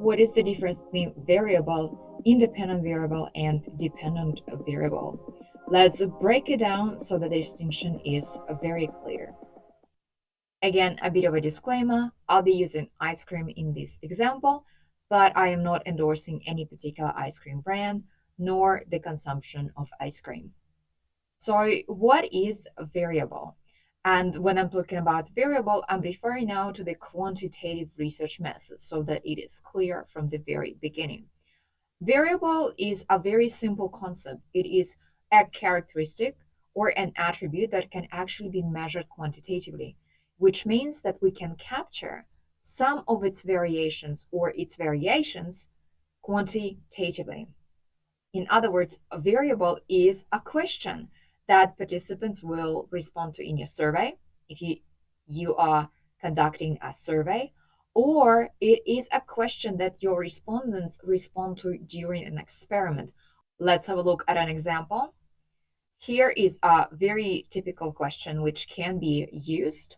what is the difference between variable, independent variable, and dependent variable? Let's break it down so that the distinction is very clear. Again, a bit of a disclaimer, I'll be using ice cream in this example, but I am not endorsing any particular ice cream brand, nor the consumption of ice cream. So what is a variable? And when I'm talking about variable, I'm referring now to the quantitative research method so that it is clear from the very beginning. Variable is a very simple concept. It is a characteristic or an attribute that can actually be measured quantitatively, which means that we can capture some of its variations or its variations quantitatively. In other words, a variable is a question that participants will respond to in your survey if you are conducting a survey, or it is a question that your respondents respond to during an experiment. Let's have a look at an example. Here is a very typical question which can be used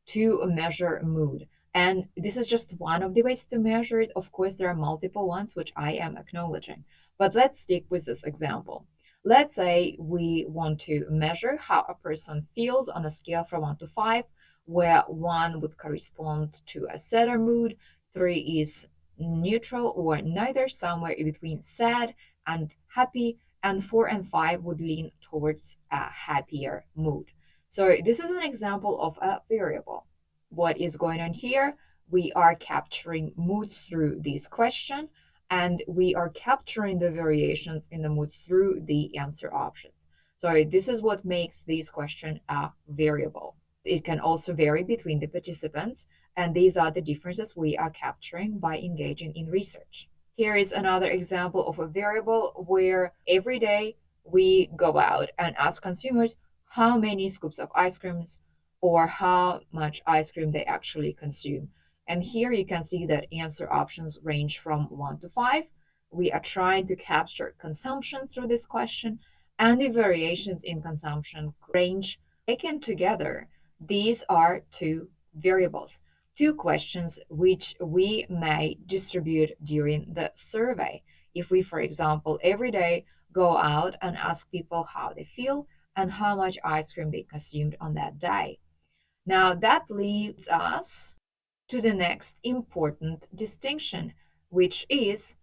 to measure mood. And this is just one of the ways to measure it. Of course, there are multiple ones, which I am acknowledging. But let's stick with this example. Let's say we want to measure how a person feels on a scale from 1 to 5, where 1 would correspond to a sadder mood, 3 is neutral or neither, somewhere in between sad and happy, and 4 and 5 would lean towards a happier mood. So this is an example of a variable. What is going on here? We are capturing moods through this question, and we are capturing the variations in the moods through the answer options. So this is what makes this question a variable. It can also vary between the participants, and these are the differences we are capturing by engaging in research. Here is another example of a variable where every day we go out and ask consumers how many scoops of ice creams or how much ice cream they actually consume. And here you can see that answer options range from 1 to 5. We are trying to capture consumption through this question, and the variations in consumption range. Taken together, these are two variables, two questions which we may distribute during the survey. If we, for example, every day go out and ask people how they feel and how much ice cream they consumed on that day. Now, that leads us to the next important distinction, which is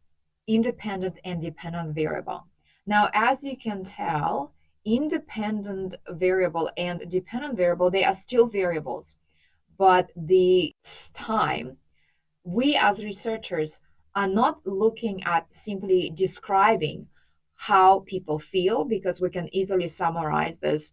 independent and dependent variable. Now, as you can tell, independent variable and dependent variable, they are still variables, but this time we as researchers are not looking at simply describing how people feel, because we can easily summarize this.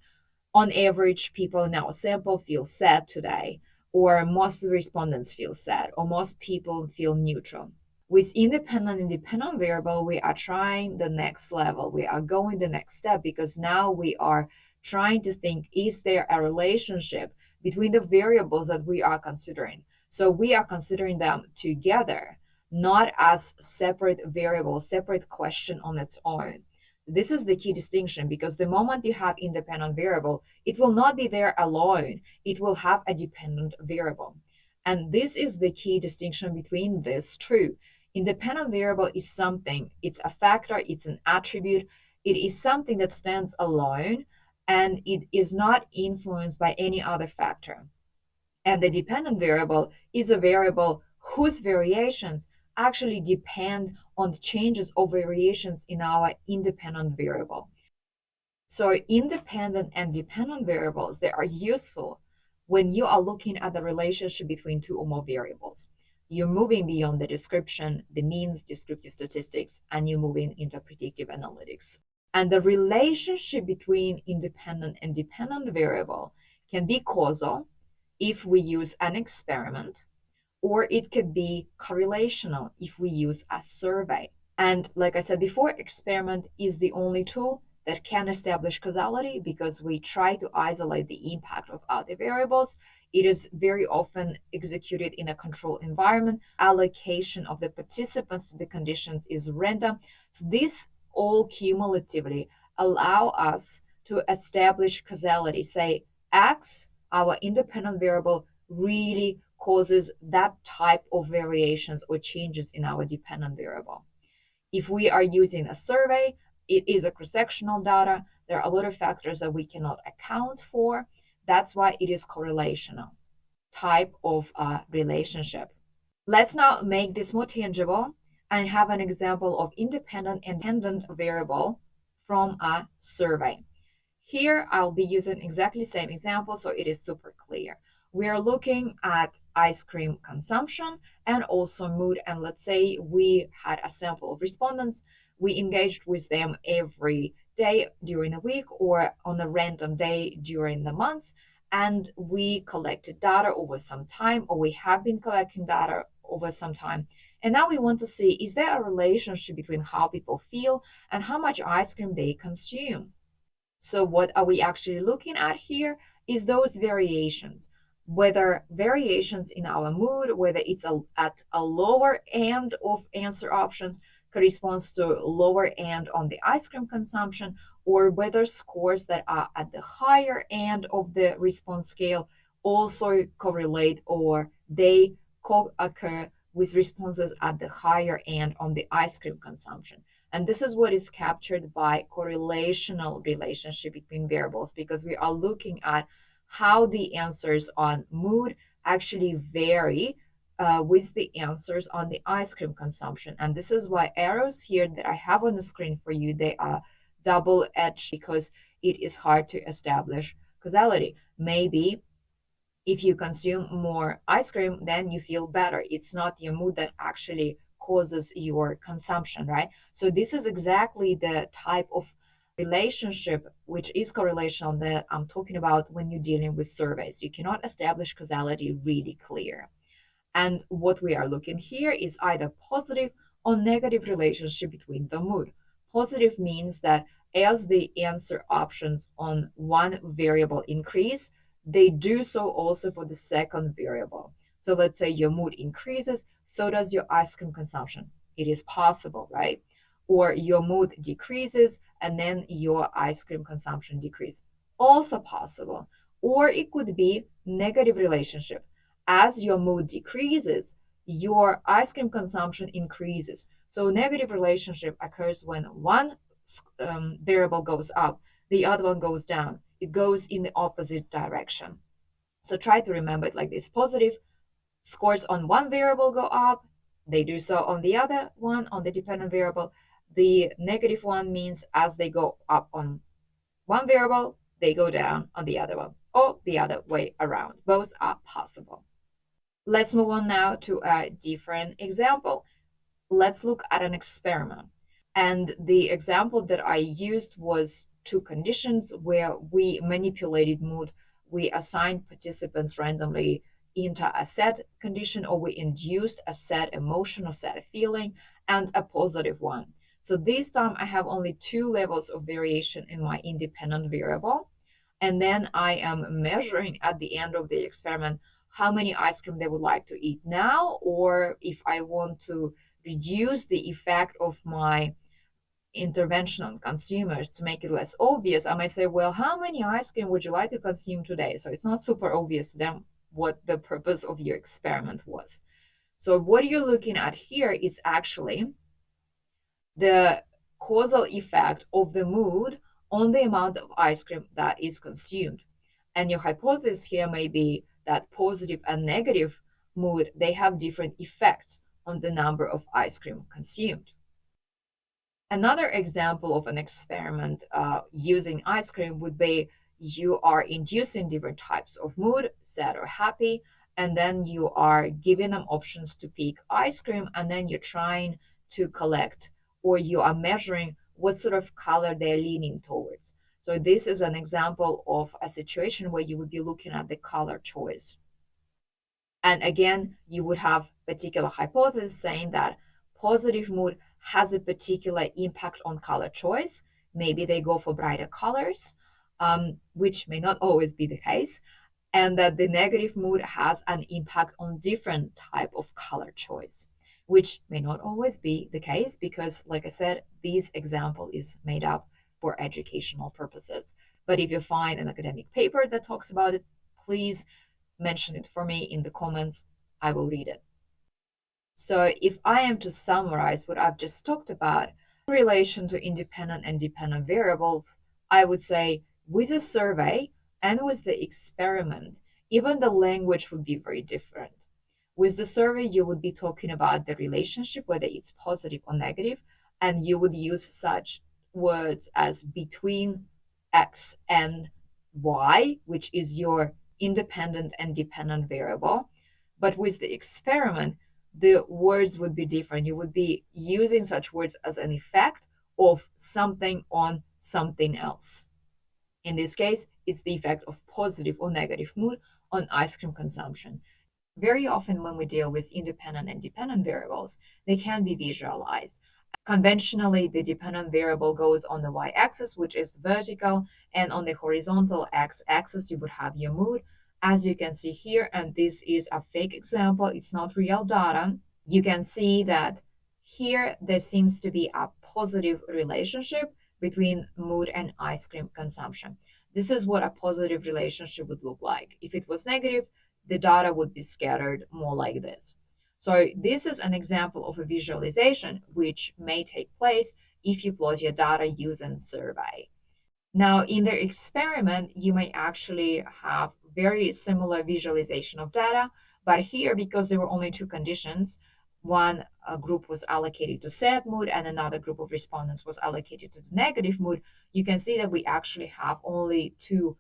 On average, people in our sample feel sad today, or most of the respondents feel sad, or most people feel neutral. With independent and dependent variable, we are trying the next level. We are going the next step, because now we are trying to think, is there a relationship between the variables that we are considering? So we are considering them together, not as separate variables, separate question on its own. This is the key distinction, because the moment you have independent variable, it will not be there alone. It will have a dependent variable. And this is the key distinction between these two. Independent variable is something, it's a factor, it's an attribute, it is something that stands alone, and it is not influenced by any other factor. And the dependent variable is a variable whose variations actually depend on the changes or variations in our independent variable. So independent and dependent variables, they are useful when you are looking at the relationship between two or more variables. You're moving beyond the description, the means, descriptive statistics, and you're moving into predictive analytics. And the relationship between independent and dependent variable can be causal if we use an experiment, or it could be correlational if we use a survey. And like I said before, experiment is the only tool that can establish causality, because we try to isolate the impact of other variables. It is very often executed in a controlled environment. Allocation of the participants to the conditions is random. So this all cumulatively allow us to establish causality. Say X, our independent variable, really causes that type of variations or changes in our dependent variable. If we are using a survey, it is a cross-sectional data. There are a lot of factors that we cannot account for. That's why it is correlational type of relationship. Let's now make this more tangible and have an example of independent and dependent variable from a survey. Here, I'll be using exactly the same example, so it is super clear. We are looking at ice cream consumption and also mood. And let's say we had a sample of respondents. We engaged with them every day during the week or on a random day during the months. And we collected data over some time, or we have been collecting data over some time. And now we want to see, is there a relationship between how people feel and how much ice cream they consume? So what are we actually looking at here is those variations, whether variations in our mood, whether it's at a lower end of answer options corresponds to lower end on the ice cream consumption, or whether scores that are at the higher end of the response scale also correlate or they co-occur with responses at the higher end on the ice cream consumption. And this is what is captured by correlational relationship between variables, because we are looking at how the answers on mood actually vary with the answers on the ice cream consumption. And this is why arrows here that I have on the screen for you, they are double-edged because it is hard to establish causality. Maybe if you consume more ice cream, then you feel better. It's not your mood that actually causes your consumption, right? So this is exactly the type of relationship which is correlational that I'm talking about when you're dealing with surveys. You cannot establish causality really clear. And what we are looking here is either positive or negative relationship between the mood. Positive means that as the answer options on one variable increase, they do so also for the second variable. So let's say your mood increases, so does your ice cream consumption. It is possible, right? Or your mood decreases and then your ice cream consumption decreases. Also possible. Or it could be negative relationship. As your mood decreases, your ice cream consumption increases. So negative relationship occurs when one variable goes up, the other one goes down. It goes in the opposite direction. So try to remember it like this. Positive scores on one variable go up, they do so on the other one, on the dependent variable. The negative one means as they go up on one variable, they go down on the other one, or the other way around. Both are possible. Let's move on now to a different example. Let's look at an experiment. And the example that I used was two conditions where we manipulated mood. We assigned participants randomly into a sad condition, or we induced a sad emotion or sad feeling and a positive one. So this time I have only two levels of variation in my independent variable. And then I am measuring at the end of the experiment how many ice cream they would like to eat now, or if I want to reduce the effect of my intervention on consumers to make it less obvious, I might say, well, how many ice cream would you like to consume today? So it's not super obvious to them what the purpose of your experiment was. So what you're looking at here is actually the causal effect of the mood on the amount of ice cream that is consumed. And your hypothesis here may be that positive and negative mood, they have different effects on the number of ice cream consumed. Another example of an experiment using ice cream would be you are inducing different types of mood, sad or happy, and then you are giving them options to pick ice cream, and then you're trying to collect or you are measuring what sort of color they're leaning towards. So this is an example of a situation where you would be looking at the color choice. And again, you would have particular hypothesis saying that positive mood has a particular impact on color choice. Maybe they go for brighter colors, which may not always be the case, and that the negative mood has an impact on different type of color choice, which may not always be the case because, like I said, this example is made up for educational purposes. But if you find an academic paper that talks about it, please mention it for me in the comments. I will read it. So if I am to summarize what I've just talked about in relation to independent and dependent variables, I would say with a survey and with the experiment, even the language would be very different. With the survey, you would be talking about the relationship, whether it's positive or negative, and you would use such words as between X and Y, which is your independent and dependent variable. But with the experiment, the words would be different. You would be using such words as an effect of something on something else. In this case, it's the effect of positive or negative mood on ice cream consumption. Very often, when we deal with independent and dependent variables, they can be visualized. Conventionally, the dependent variable goes on the y-axis, which is vertical, and on the horizontal x-axis, you would have your mood. As you can see here, and this is a fake example, it's not real data, you can see that here there seems to be a positive relationship between mood and ice cream consumption. This is what a positive relationship would look like. If it was negative, the data would be scattered more like this. So this is an example of a visualization which may take place if you plot your data using survey. Now, in the experiment, you may actually have very similar visualization of data, but here, because there were only two conditions, one group was allocated to sad mood and another group of respondents was allocated to the negative mood, you can see that we actually have only two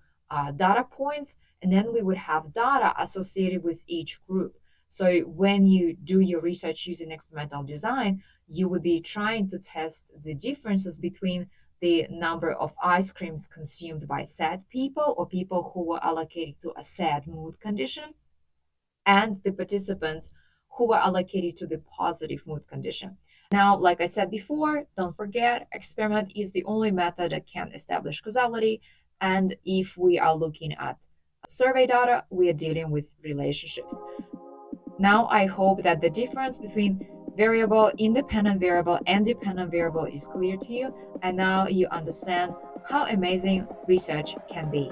data points, and then we would have data associated with each group. So when you do your research using experimental design, you would be trying to test the differences between the number of ice creams consumed by sad people or people who were allocated to a sad mood condition, and the participants who were allocated to the positive mood condition. Now, like I said before, don't forget, experiment is the only method that can establish causality. And if we are looking at survey data, we are dealing with relationships. Now, I hope that the difference between variable, independent variable, and dependent variable is clear to you, and now you understand how amazing research can be.